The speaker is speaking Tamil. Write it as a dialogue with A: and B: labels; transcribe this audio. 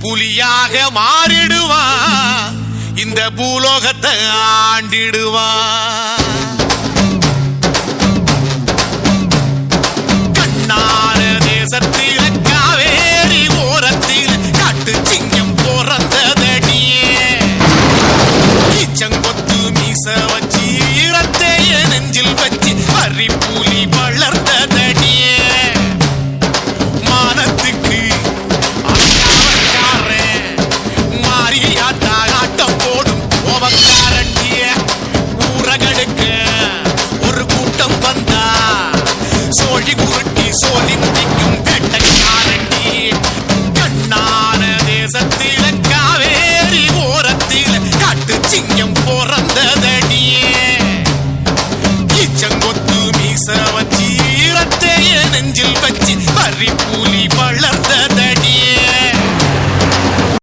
A: புலியாக மாறிடுவான், இந்த பூலோகத்தை ஆண்டிடுவான். கண்ணான தேசத்தில காவேரி ஓரத்தில் காட்டு சிங்கம் பிறந்ததடியே. ஈச்சங்கொத்து மீச வச்சு ஈரத்தைய நெஞ்சில் வச்சு அரிப்புலி வளர்ந்ததடியே. மானத்துக்கு மாரியாத்தா ஆட்டம் போடும் கோபக்காரண்டிய. ஊரகடுக்க ஒரு கூட்டம் வந்தா சோழி குருட்டி சோழி முடிக்கும் வேட்டைக்காரண்டி. கண்ணான தேசத்தில்